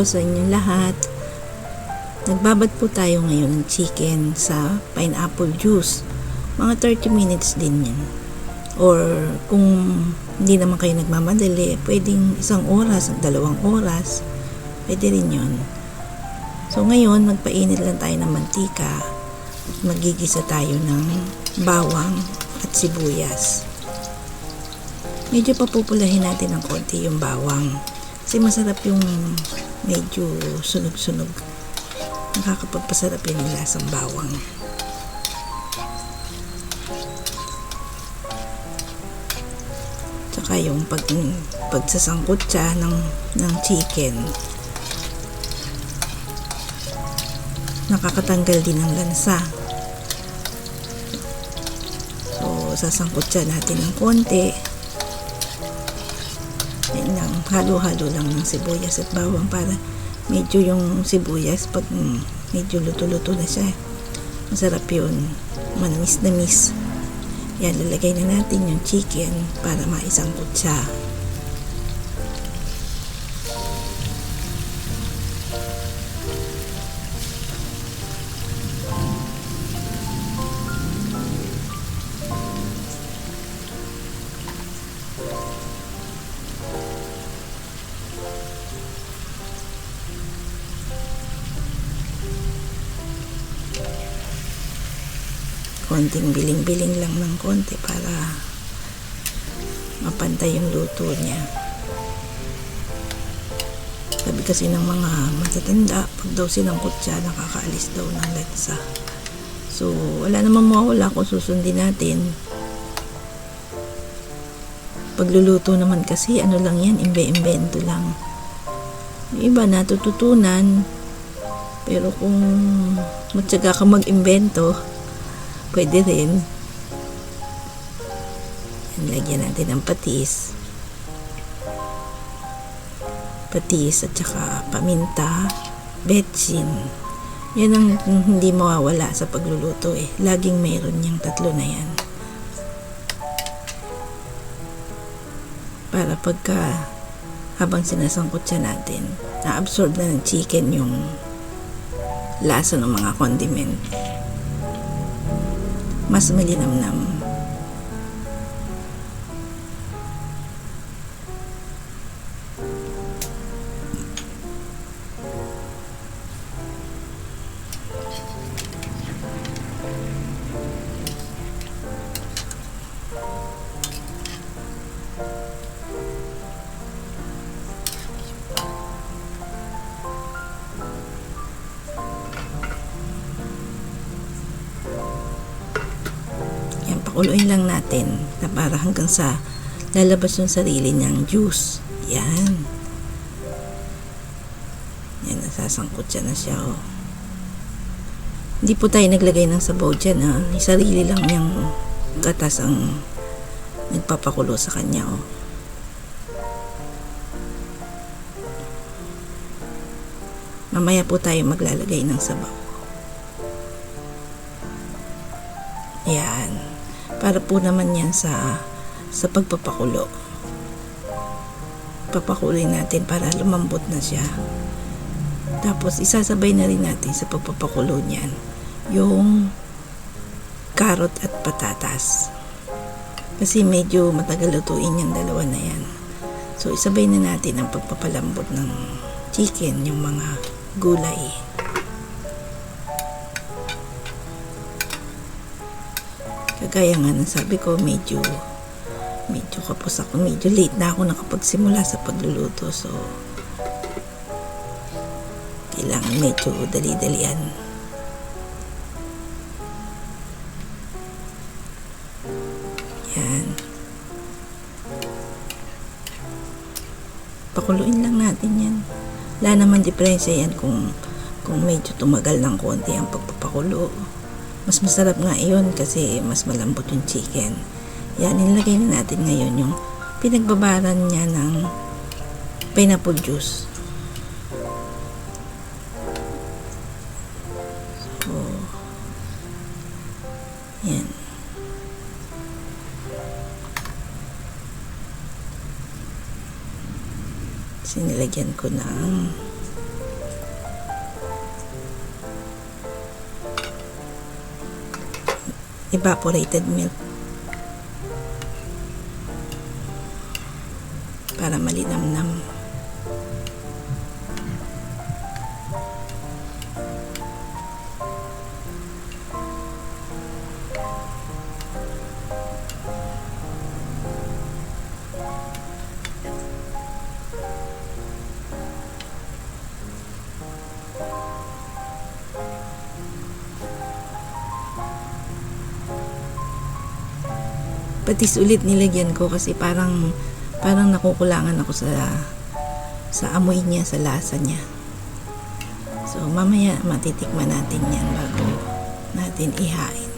Sa inyong lahat, nagbabad po tayo ngayon ng chicken sa pineapple juice. Mga 30 minutes din yan. Or kung hindi naman kayo nagmamadali, pwedeng 1 oras, 2 oras, pwede rin yun. So ngayon, magpainit lang tayo ng mantika. Magigisa tayo ng bawang at sibuyas. Medyo papupulahin natin ng konti yung bawang. Kasi masarap yung medyo sunog-sunog. Nakakapagpasarap yung lasang bawang. Tsaka yung pagsasangkot siya ng chicken. Nakakatanggal din ng lansa. So, sasangkot siya natin ng konti. Halo-halo lang ng sibuyas at bawang para medyo yung sibuyas pag medyo luto-luto na siya, masarap yun, manamis-namis. Yan, lalagay na natin yung chicken para maisangkot siya. Konting biling-biling lang ng konti para mapantay yung luto niya. Sabi kasi ng mga matatanda, pag daw sinangkot siya, nakakaalis daw ng lansa. So, wala namang mawawala kung susundin natin. Pagluluto naman kasi, ano lang yan, imbe-imbento lang. Yung iba natututunan, pero kung matyaga ka mag-imbento, pwede rin. Lagyan natin ng patis at saka paminta, betsin. Yan ang hindi mawawala sa pagluluto eh. Laging mayroon yung 3 na yan. Para pagka habang sinasangkot siya natin, na-absorb na ng chicken yung lasa ng mga condiment. Mas malinamnam. Pakuluin lang natin na para hanggang sa lalabas yung sarili niyang juice. Yan. Yan, nasasangkot siya na siya. Oh. Hindi po tayo naglagay ng sabaw dyan. Ha? Yung sarili lang niyang gatas ang nagpapakulo sa kanya. Oh. Mamaya po tayo maglalagay ng sabaw. Yan. Para po naman yan sa pagpapakulo. Papakuloy natin para lumambot na siya. Tapos isasabay na rin natin sa pagpapakulo niyan yung carrot at patatas. Kasi medyo matagal lutuin yung 2 na yan. So isabay na natin ang pagpapalambot ng chicken, yung mga gulay. Kagaya nga ng sabi ko, medyo kapos ako, medyo late na ako nakapagsimula sa pagluluto, so kailangan medyo dali-dalian. Yan, pakuluin lang natin yan. Wala naman diferensya yan kung medyo tumagal ng konti ang pagpapakulo. Mas masarap nga yun kasi mas malambot yung chicken. Yan, nilagay na natin ngayon yung pinagbabaran niya ng pineapple juice. So, yan. Sinilagyan ko ng evaporated milk para malinamnam. Patis ulit nilagyan ko kasi parang nakukulangan ako sa amoy niya, sa lasa niya. So mamaya matitikman natin yan bago natin ihain.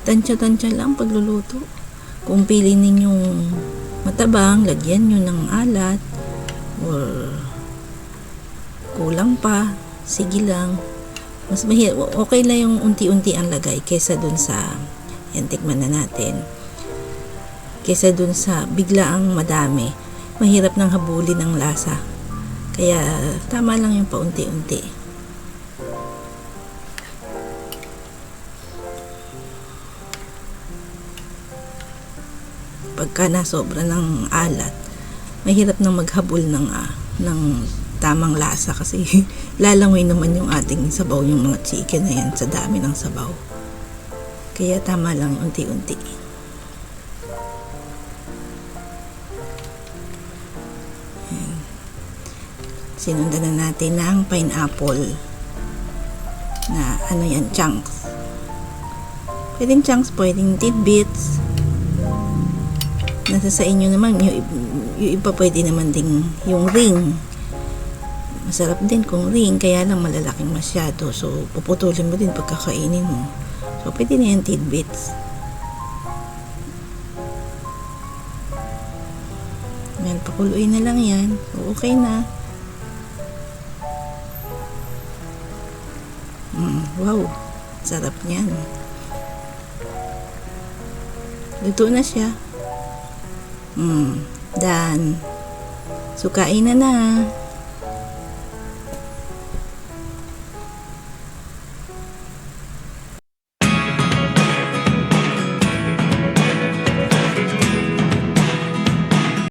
Tansya-tansya lang pagluluto. Kung pili ninyong matabang, lagyan nyo ng alat, or kulang pa, sige lang. Mas okay lang yung unti-unti ang lagay kaysa dun sa, yan, tikman na natin, kaysa dun sa biglaang madami. Mahirap nang habulin ng lasa, kaya tama lang yung paunti-unti. Pagka nasobra ng alat, mahirap nang maghabol ng tamang lasa kasi lalangoy naman yung ating sabaw, yung mga chicken na yan sa dami ng sabaw. Kaya tama lang unti-unti. Ayan. Sinundan na natin ng pineapple na yan, chunks. Pwedeng chunks, pwedeng tidbits. Nasa sa inyo naman. Yung iba pwede naman ding yung ring. Masarap din kung ring, kaya lang malalaking masyado. So, puputulin mo din pagkakainin mo. So, pwede na yan tidbits. Yan, pakuluin na lang yan. So, okay na. Wow, sarap niyan. Luto na siya. Done. So, kain na na.